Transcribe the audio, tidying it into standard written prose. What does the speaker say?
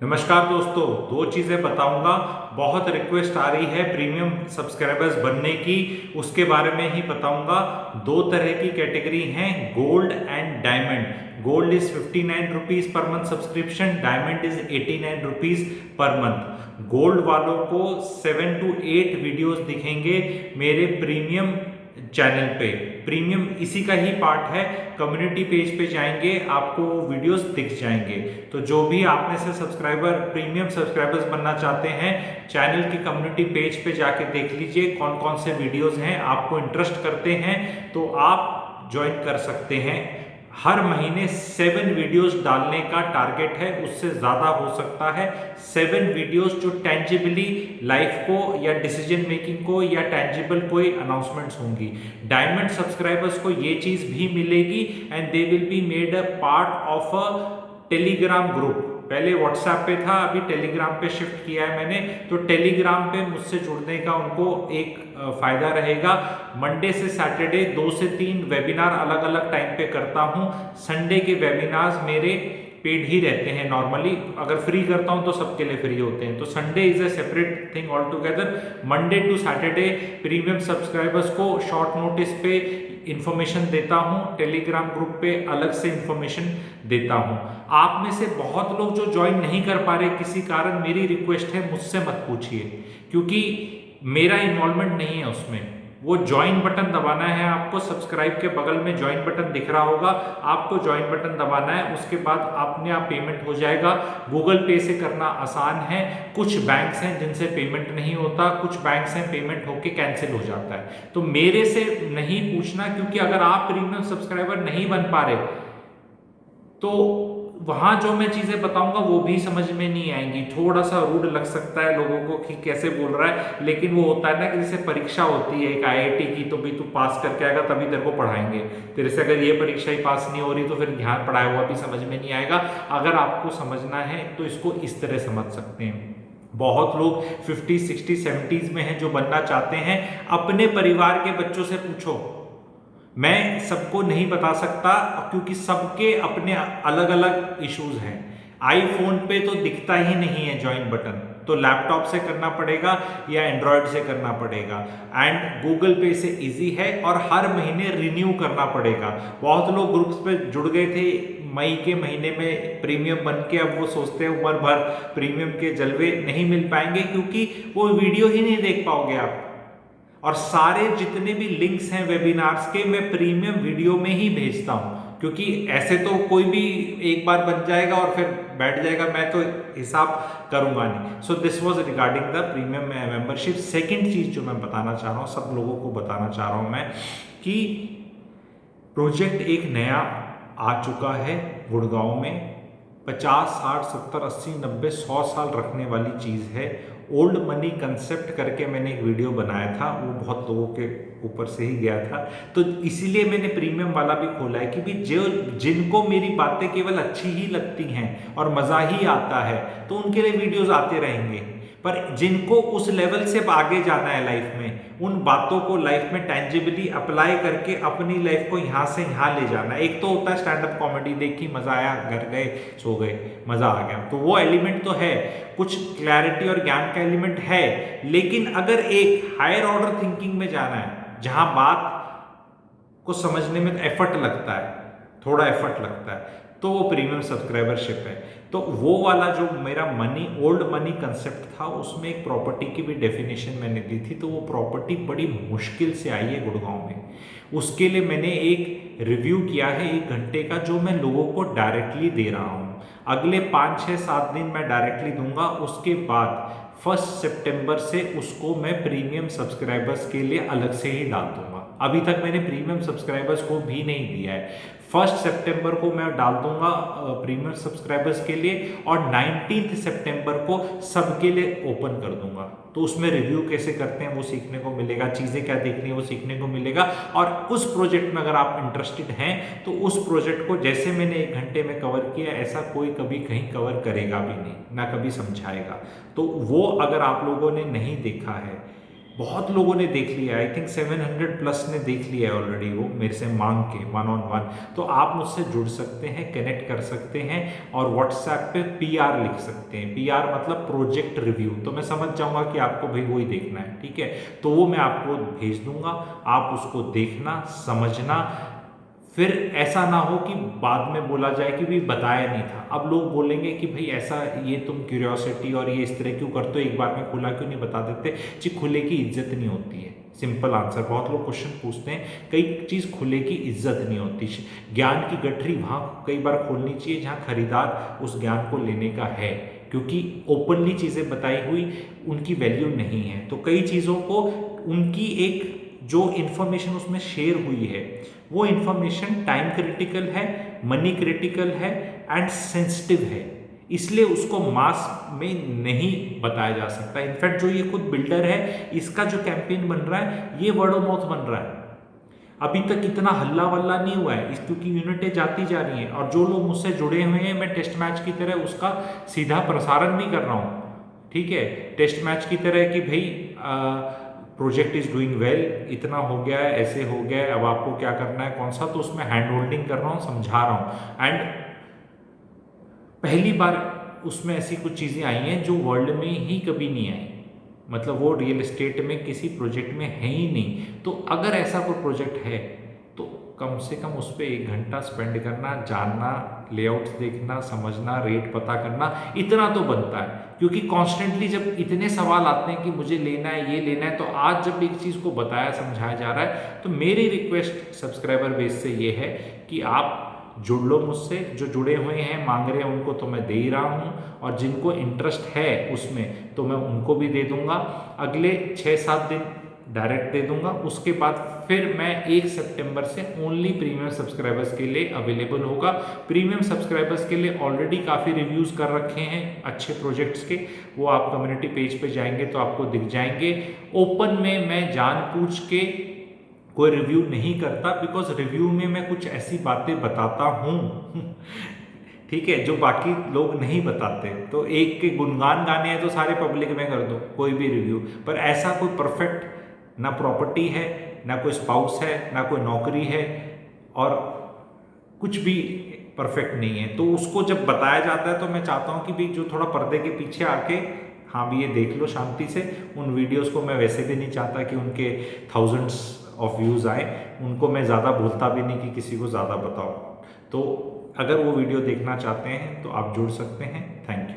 नमस्कार दोस्तों, दो चीज़ें बताऊंगा। बहुत रिक्वेस्ट आ रही है प्रीमियम सब्सक्राइबर्स बनने की, उसके बारे में ही बताऊंगा। दो तरह की कैटेगरी हैं, gold and diamond. Gold is 59 rupees per month subscription, diamond is 89 rupees per month. Gold वालों को 7 to 8 वीडियोस दिखेंगे मेरे प्रीमियम चैनल पे। प्रीमियम इसी का ही पार्ट है। कम्युनिटी पेज पे जाएंगे, आपको वीडियोस दिख जाएंगे। तो जो भी आप में से सब्सक्राइबर प्रीमियम सब्सक्राइबर्स बनना चाहते हैं, चैनल की कम्युनिटी पेज पे जाके देख लीजिए कौन कौन से वीडियोस हैं, आपको इंटरेस्ट करते हैं तो आप ज्वाइन कर सकते हैं। हर महीने 7 वीडियोस डालने का टारगेट है, उससे ज़्यादा हो सकता है। 7 वीडियोस जो टेंजिबली लाइफ को या डिसीजन मेकिंग को या टेंजिबल कोई अनाउंसमेंट्स होंगी। डायमंड सब्सक्राइबर्स को ये चीज़ भी मिलेगी and they will be made a part of a Telegram group. पहले व्हाट्सएप पे था, अभी टेलीग्राम पे शिफ्ट किया है मैंने। तो टेलीग्राम पे मुझसे जुड़ने का उनको एक फायदा रहेगा। मंडे से सैटरडे 2 से 3 वेबिनार अलग अलग टाइम पे करता हूं। संडे के वेबिनार्स मेरे पेड ही रहते हैं नॉर्मली। अगर फ्री करता हूं तो सबके लिए फ्री होते हैं। तो Sunday is a separate thing altogether. Monday to Saturday premium subscribers को शॉर्ट नोटिस पे इंफॉर्मेशन देता हूं, टेलीग्राम ग्रुप पे अलग से इंफॉर्मेशन देता हूं। आप में से बहुत लोग जो ज्वाइन नहीं कर पा रहे किसी कारण, मेरी रिक्वेस्ट है मुझसे मत पूछिए, क्योंकि मेरा इन्वॉल्वमेंट नहीं है उसमें। वो ज्वाइन बटन दबाना है आपको, सब्सक्राइब के बगल में ज्वाइन बटन दिख रहा होगा, आपको ज्वाइन बटन दबाना है। उसके बाद अपने आप पेमेंट हो जाएगा। गूगल पे से करना आसान है। कुछ बैंक्स हैं जिनसे पेमेंट नहीं होता, कुछ बैंक्स हैं पेमेंट होके कैंसिल हो जाता है। तो मेरे से नहीं पूछना, क्योंकि अगर आप प्रीमियम सब्सक्राइबर नहीं बन पा रहे तो वहां जो मैं चीजें बताऊंगा वो भी समझ में नहीं आएंगी। थोड़ा सा रूड लग सकता है लोगों को कि कैसे बोल रहा है, लेकिन वो होता है ना कि जैसे परीक्षा होती है एक आईआईटी की, तो भी तू पास करके आएगा तभी तेरे को पढ़ाएंगे। तेरे से अगर ये परीक्षा ही पास नहीं हो रही तो फिर ध्यान पढ़ाया हुआ भी समझ में नहीं आएगा। अगर आपको समझना है तो इसको इस तरह समझ सकते हैं। बहुत लोग 50, 60, 70s में हैं जो बनना चाहते हैं। अपने परिवार के बच्चों से पूछो, मैं सबको नहीं बता सकता क्योंकि सबके अपने अलग अलग इश्यूज हैं। आईफोन पे तो दिखता ही नहीं है ज्वाइन बटन, तो लैपटॉप से करना पड़ेगा या एंड्रॉयड से करना पड़ेगा। एंड गूगल पे से इजी है और हर महीने रिन्यू करना पड़ेगा। बहुत लोग ग्रुप्स पे जुड़ गए थे मई के महीने में प्रीमियम बन के, अब वो सोचते हैं उम्र भर प्रीमियम के जलवे नहीं मिल पाएंगे, क्योंकि वो वीडियो ही नहीं देख पाओगे आप। और सारे जितने भी लिंक्स हैं वेबिनार्स के मैं प्रीमियम वीडियो में ही भेजता हूं, क्योंकि ऐसे तो कोई भी एक बार बन जाएगा और फिर बैठ जाएगा, मैं तो हिसाब करूंगा नहीं। So this was regarding the premium membership. Second चीज जो मैं बताना चाह रहा हूं, सब लोगों को बताना चाह रहा हूं मैं, कि प्रोजेक्ट एक नया आ चुका है गुड़गांव में। 50, 60, 70, 80, 90, 100 साल रखने वाली चीज़ है। ओल्ड मनी कंसेप्ट करके मैंने एक वीडियो बनाया था, वो बहुत लोगों के ऊपर से ही गया था। तो इसीलिए मैंने प्रीमियम वाला भी खोला है कि भी जो जिनको मेरी बातें केवल अच्छी ही लगती हैं और मज़ा ही आता है तो उनके लिए वीडियोस आते रहेंगे। पर जिनको उस लेवल से आगे जाना है लाइफ में, उन बातों को लाइफ में टेंजिबली अप्लाई करके अपनी लाइफ को यहाँ से यहाँ ले जाना है। एक तो होता है स्टैंड अप कॉमेडी, देखी मजा आया, घर गए सो गए, मजा आ गया, तो वो एलिमेंट तो है, कुछ क्लैरिटी और ज्ञान का एलिमेंट है। लेकिन अगर एक हायर ऑर्डर थिंकिंग में जाना है, जहां बात को समझने में एफर्ट लगता है, थोड़ा एफर्ट लगता है, तो वो प्रीमियम सब्सक्राइबरशिप है। तो वो वाला जो मेरा मनी ओल्ड मनी कंसेप्ट था, उसमें एक प्रॉपर्टी की भी डेफिनेशन मैंने दी थी। तो वो प्रॉपर्टी बड़ी मुश्किल से आई है गुड़गांव में। उसके लिए मैंने एक रिव्यू किया है 1 घंटे का, जो मैं लोगों को डायरेक्टली दे रहा हूँ। अगले 5, 6, 7 दिन मैं डायरेक्टली दूंगा। उसके बाद 1 सितंबर से उसको मैं प्रीमियम सब्सक्राइबर्स के लिए अलग से ही डाल दूंगा। अभी तक मैंने प्रीमियम सब्सक्राइबर्स को भी नहीं दिया है। 1 सितंबर को मैं डाल दूंगा प्रीमियम सब्सक्राइबर्स के लिए, और 19 सितंबर को सबके लिए ओपन कर दूंगा। तो उसमें रिव्यू कैसे करते हैं वो सीखने को मिलेगा, चीज़ें क्या देखनी है वो सीखने को मिलेगा। और उस प्रोजेक्ट में अगर आप इंटरेस्टेड हैं तो उस प्रोजेक्ट को जैसे मैंने 1 घंटे में कवर किया, ऐसा कोई कभी कहीं कवर करेगा भी नहीं, ना कभी समझाएगा। तो वो अगर आप लोगों ने नहीं देखा है, बहुत लोगों ने देख लिया, आई थिंक 700 प्लस ने देख लिया है ऑलरेडी वो मेरे से मांग के 1-on-1। तो आप मुझसे जुड़ सकते हैं, कनेक्ट कर सकते हैं और व्हाट्सएप पे PR लिख सकते हैं। PR मतलब प्रोजेक्ट रिव्यू, तो मैं समझ जाऊंगा कि आपको भाई वही देखना है, ठीक है। तो वो मैं आपको भेज दूंगा, आप उसको देखना, समझना, फिर ऐसा ना हो कि बाद में बोला जाए कि भाई बताया नहीं था। अब लोग बोलेंगे कि भाई ऐसा ये तुम क्यूरियोसिटी और ये इस तरह क्यों करते हो, एक बार में खुला क्यों नहीं बता देते। जी खुले की इज्जत नहीं होती है, सिंपल आंसर। बहुत लोग क्वेश्चन पूछते हैं, कई चीज़ खुले की इज्जत नहीं होती। ज्ञान की गठरी वहाँ कई बार खोलनी चाहिए जहाँ खरीदार उस ज्ञान को लेने का है, क्योंकि ओपनली चीज़ें बताई हुई उनकी वैल्यू नहीं है। तो कई चीज़ों को उनकी एक जो इन्फॉर्मेशन उसमें शेयर हुई है वो इन्फॉर्मेशन टाइम क्रिटिकल है, मनी क्रिटिकल है एंड सेंसिटिव है, इसलिए उसको मास में नहीं बताया जा सकता। इनफैक्ट जो ये खुद बिल्डर है, इसका जो कैंपेन बन रहा है ये वर्ड ऑफ माउथ बन रहा है। अभी तक इतना हल्ला वल्ला नहीं हुआ है क्योंकि यूनिटें जाती जा रही हैं। और जो लोग मुझसे जुड़े हुए हैं, मैं टेस्ट मैच की तरह उसका सीधा प्रसारण भी कर रहा हूँ, ठीक है। टेस्ट मैच की तरह कि भाई प्रोजेक्ट इज डूइंग वेल, इतना हो गया है, ऐसे हो गया है, अब आपको क्या करना है, कौन सा, तो उसमें हैंड होल्डिंग कर रहा हूँ, समझा रहा हूँ। एंड पहली बार उसमें ऐसी कुछ चीज़ें आई हैं जो वर्ल्ड में ही कभी नहीं आई, मतलब वो रियल एस्टेट में किसी प्रोजेक्ट में है ही नहीं। तो अगर ऐसा कोई प्रोजेक्ट है तो कम से कम उस पर 1 घंटा स्पेंड करना, जानना, लेआउट्स देखना, समझना, रेट पता करना, इतना तो बनता है। क्योंकि कॉन्स्टेंटली जब इतने सवाल आते हैं कि मुझे लेना है, ये लेना है, तो आज जब एक चीज़ को बताया समझाया जा रहा है, तो मेरी रिक्वेस्ट सब्सक्राइबर बेस से ये है कि आप जुड़ लो मुझसे। जो जुड़े हुए हैं, मांग रहे हैं, उनको तो मैं दे ही रहा हूँ, और जिनको इंटरेस्ट है उसमें तो मैं उनको भी दे दूंगा। अगले 6-7 दिन डायरेक्ट दे दूंगा, उसके बाद फिर मैं 1 सितंबर से ओनली प्रीमियम सब्सक्राइबर्स के लिए अवेलेबल होगा। प्रीमियम सब्सक्राइबर्स के लिए ऑलरेडी काफ़ी रिव्यूज़ कर रखे हैं अच्छे प्रोजेक्ट्स के, वो आप कम्युनिटी पेज पे जाएंगे तो आपको दिख जाएंगे। ओपन में मैं जान पूछ के कोई रिव्यू नहीं करता, बिकॉज रिव्यू में मैं कुछ ऐसी बातें बताता हूँ ठीक है, जो बाकी लोग नहीं बताते। तो एक के गुणगान गाने हैं तो सारे पब्लिक में कर दो कोई भी रिव्यू, पर ऐसा कोई परफेक्ट ना प्रॉपर्टी है, ना कोई स्पाउस है, ना कोई नौकरी है, और कुछ भी परफेक्ट नहीं है। तो उसको जब बताया जाता है तो मैं चाहता हूँ कि भाई जो थोड़ा पर्दे के पीछे आके, हाँ भी ये देख लो शांति से। उन वीडियोस को मैं वैसे भी नहीं चाहता कि उनके थाउजेंड्स ऑफ व्यूज़ आए, उनको मैं ज़्यादा बोलता भी नहीं कि किसी को ज़्यादा बताओ। तो अगर वो वीडियो देखना चाहते हैं तो आप जुड़ सकते हैं। Thank you.